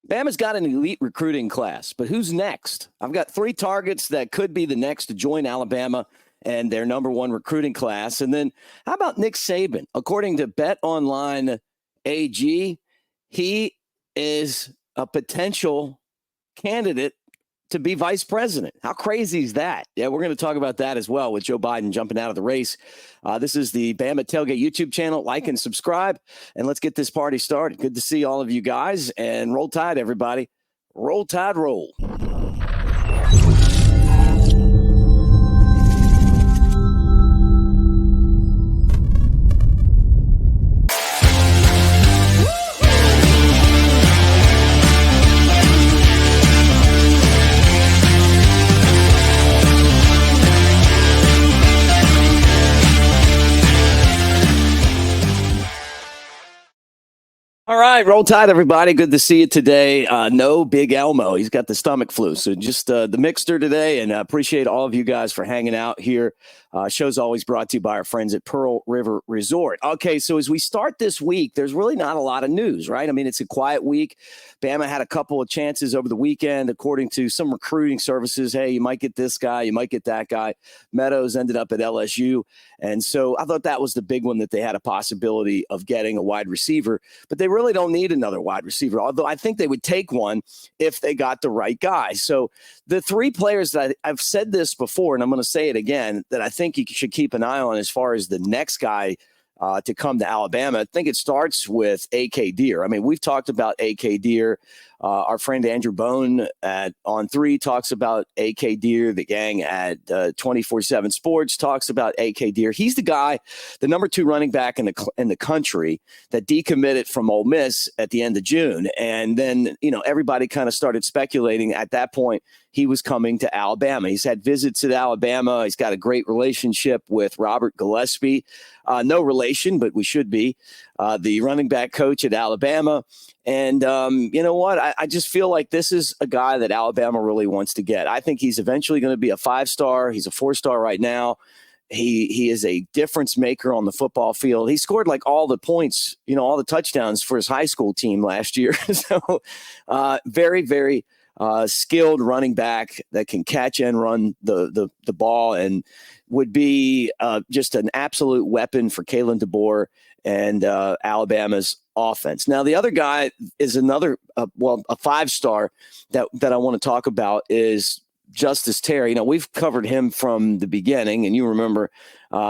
Bama's got an elite recruiting class, but who's next? I've got 3 targets that could be the next to join Alabama and their number 1 recruiting class. And then how about Nick Saban? According to Bet Online AG, he is a potential candidate to be vice president. How crazy is that? Yeah, we're going to talk about that as well with Joe Biden jumping out of the race. This is the Bama Tailgate YouTube channel. Like and subscribe, and let's get this party started. Good to see all of you guys, and roll tide, everybody. Roll tide, roll. All right, roll tide, everybody. Good to see you today. No Big Elmo. He's got the stomach flu. So just the mixer today, and appreciate all of you guys for hanging out here. Show's always brought to you by our friends at Pearl River Resort. Okay, so as we start this week, there's really not a lot of news, right? I mean, it's a quiet week. Bama had a couple of chances over the weekend, according to some recruiting services. Hey, you might get this guy, you might get that guy. Meadows ended up at LSU. And so I thought that was the big one, that they had a possibility of getting a wide receiver. But they really don't need another wide receiver, although I think they would take one if they got the right guy. So the 3 players that I've said this before, and I'm going to say it again, that I think you should keep an eye on as far as the next guy to come to Alabama. I think it starts with A.K. Deer. I mean, we've talked about A.K. Deer. Our friend Andrew Bone on 3 talks about A.K. Deer. The gang at 24/7 Sports talks about A.K. Deer. He's the guy, the number 2 running back in the country, that decommitted from Ole Miss at the end of June. And then, everybody kind of started speculating at that point he was coming to Alabama. He's had visits at Alabama. He's got a great relationship with Robert Gillespie. No relation, but we should be. The running back coach at Alabama. And you know what? I just feel like this is a guy that Alabama really wants to get. I think he's eventually going to be a 5-star. He's a 4-star right now. He is a difference maker on the football field. He scored like all the points, all the touchdowns for his high school team last year. So very, very skilled running back that can catch and run the ball, and would be just an absolute weapon for Kalen DeBoer and Alabama's offense. Now, the other guy is another, a 5-star that I want to talk about is Justus Terry. We've covered him from the beginning, and you remember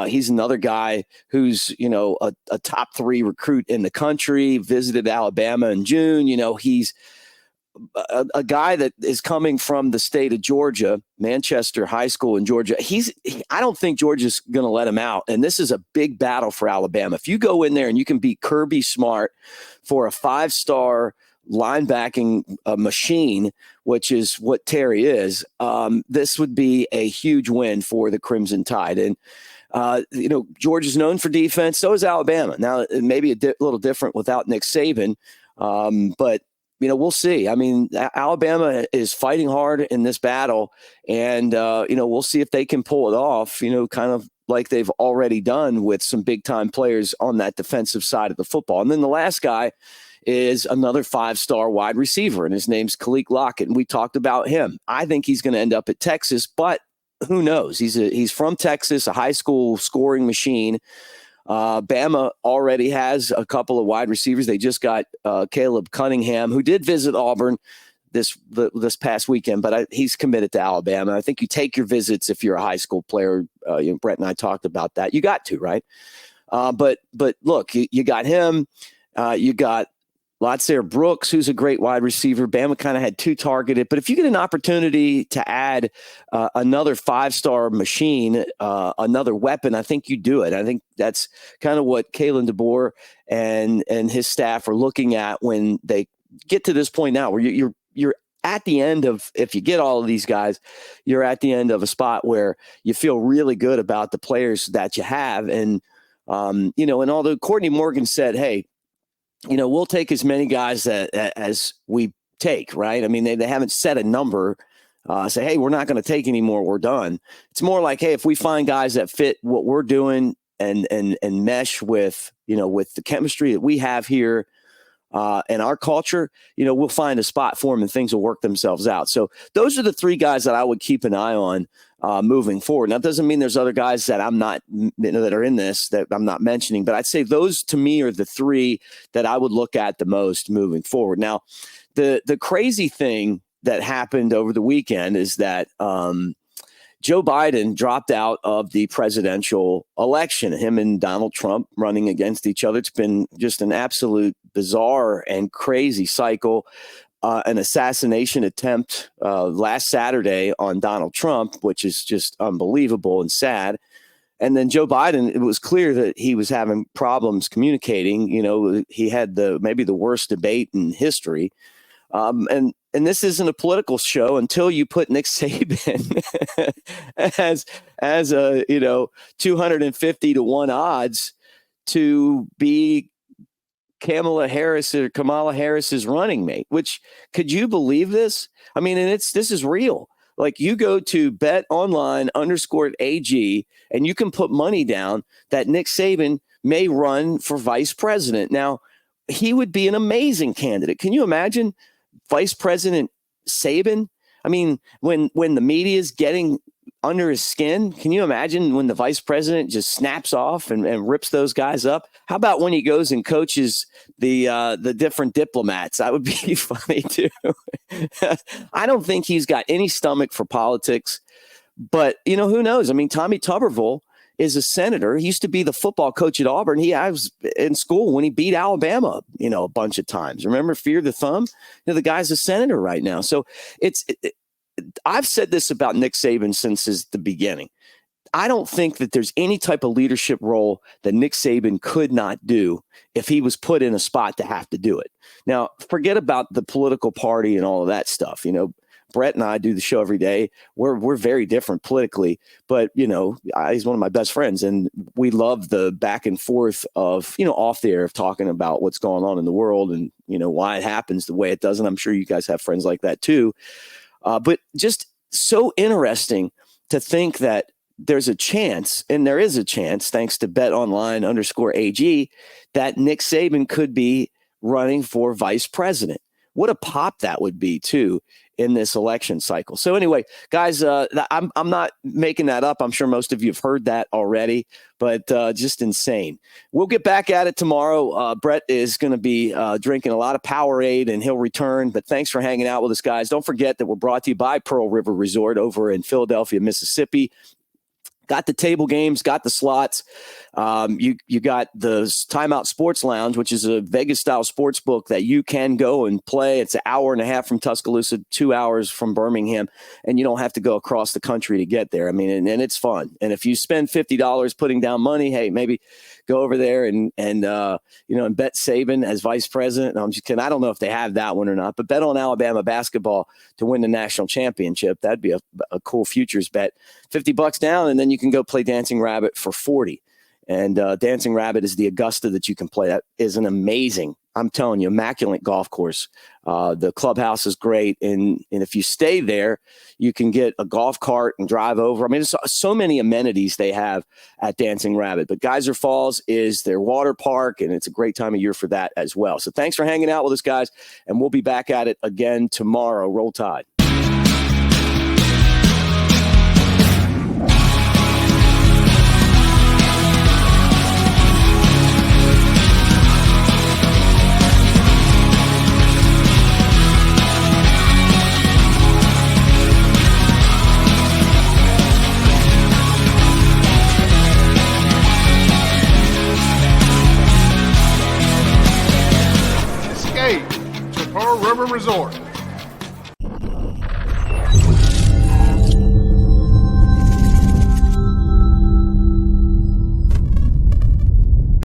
he's another guy who's, a top 3 recruit in the country, visited Alabama in June. He's a guy that is coming from the state of Georgia, Manchester High School in Georgia. I don't think Georgia's going to let him out. And this is a big battle for Alabama. If you go in there and you can beat Kirby Smart for a 5-star linebacking machine, which is what Terry is, this would be a huge win for the Crimson Tide. And Georgia's known for defense. So is Alabama. Now, it may be a little different without Nick Saban, but we'll see. I mean, Alabama is fighting hard in this battle, and, we'll see if they can pull it off, kind of like they've already done with some big-time players on that defensive side of the football. And then the last guy is another 5-star wide receiver, and his name's Kaliq Lockett, and we talked about him. I think he's going to end up at Texas, but who knows? He's from Texas, a high school scoring machine. Bama already has a couple of wide receivers. They just got Caleb Cunningham, who did visit Auburn this past weekend, but he's committed to Alabama. I think you take your visits if you're a high school player. Brett and I talked about that. You got to, right? But look, you got him. You got Latzaire Brooks, who's a great wide receiver. Bama kind of had 2 targeted, but if you get an opportunity to add another 5-star machine, another weapon, I think you do it. I think that's kind of what Kalen DeBoer and his staff are looking at when they get to this point now, where you're at the end of, if you get all of these guys, you're at the end of a spot where you feel really good about the players that you have. And, and although Courtney Morgan said, hey, we'll take as many guys as we take, right? I mean, they haven't set a number, say, hey, we're not going to take any more, we're done. It's more like, hey, if we find guys that fit what we're doing and mesh with, with the chemistry that we have here, and our culture, we'll find a spot for them and things will work themselves out. So those are the three guys that I would keep an eye on moving forward. Now, that doesn't mean there's other guys that I'm not, that are in this that I'm not mentioning, but I'd say those to me are the three that I would look at the most moving forward. Now, the crazy thing that happened over the weekend is that Joe Biden dropped out of the presidential election, him and Donald Trump running against each other. It's been just an absolute bizarre and crazy cycle. An assassination attempt last Saturday on Donald Trump, which is just unbelievable and sad. And then Joe Biden, it was clear that he was having problems communicating. He had maybe the worst debate in history. And this isn't a political show until you put Nick Saban as a 250 to 1 odds to be Kamala Harris's running mate. Which, could you believe this? I mean, and this is real. Like, you go to betonline_AG and you can put money down that Nick Saban may run for vice president. Now, he would be an amazing candidate. Can you imagine Vice President Saban? I mean, when the media is getting under his skin, can you imagine when the vice president just snaps off and rips those guys up? How about when he goes and coaches the different diplomats? That would be funny too. I don't think he's got any stomach for politics, but who knows? I mean, Tommy Tuberville is a senator. He used to be the football coach at Auburn. I was in school when he beat Alabama, a bunch of times. Remember Fear the Thumb? The guy's a senator right now. So I've said this about Nick Saban since the beginning. I don't think that there's any type of leadership role that Nick Saban could not do if he was put in a spot to have to do it. Now, forget about the political party and all of that stuff. Brett and I do the show every day. We're very different politically, but he's one of my best friends, and we love the back and forth of off the air of talking about what's going on in the world and why it happens the way it does. And I'm sure you guys have friends like that too. But just so interesting to think that there's a chance, and there is a chance, thanks to betonline_AG, that Nick Saban could be running for vice president. What a pop that would be too in this election cycle. So anyway, guys, I'm not making that up. I'm sure most of you have heard that already, but just insane. We'll get back at it tomorrow. Brett is going to be drinking a lot of Powerade, and he'll return. But thanks for hanging out with us, guys. Don't forget that we're brought to you by Pearl River Resort over in Philadelphia, Mississippi. Got the table games, got the slots. You got the Timeout Sports Lounge, which is a Vegas-style sports book that you can go and play. It's an hour and a half from Tuscaloosa, 2 hours from Birmingham, and you don't have to go across the country to get there. I mean, and it's fun. And if you spend $50 putting down money, hey, maybe go over there and bet Saban as vice president. I'm just kidding. I don't know if they have that one or not, but bet on Alabama basketball to win the national championship. That'd be a cool futures bet. $50 down, and then you can go play Dancing Rabbit for $40. And Dancing Rabbit is the Augusta that you can play. That is an amazing, I'm telling you, immaculate golf course. The clubhouse is great. And if you stay there, you can get a golf cart and drive over. I mean, there's so many amenities they have at Dancing Rabbit. But Geyser Falls is their water park, and it's a great time of year for that as well. So thanks for hanging out with us, guys. And we'll be back at it again tomorrow. Roll Tide. To Pearl River Resort.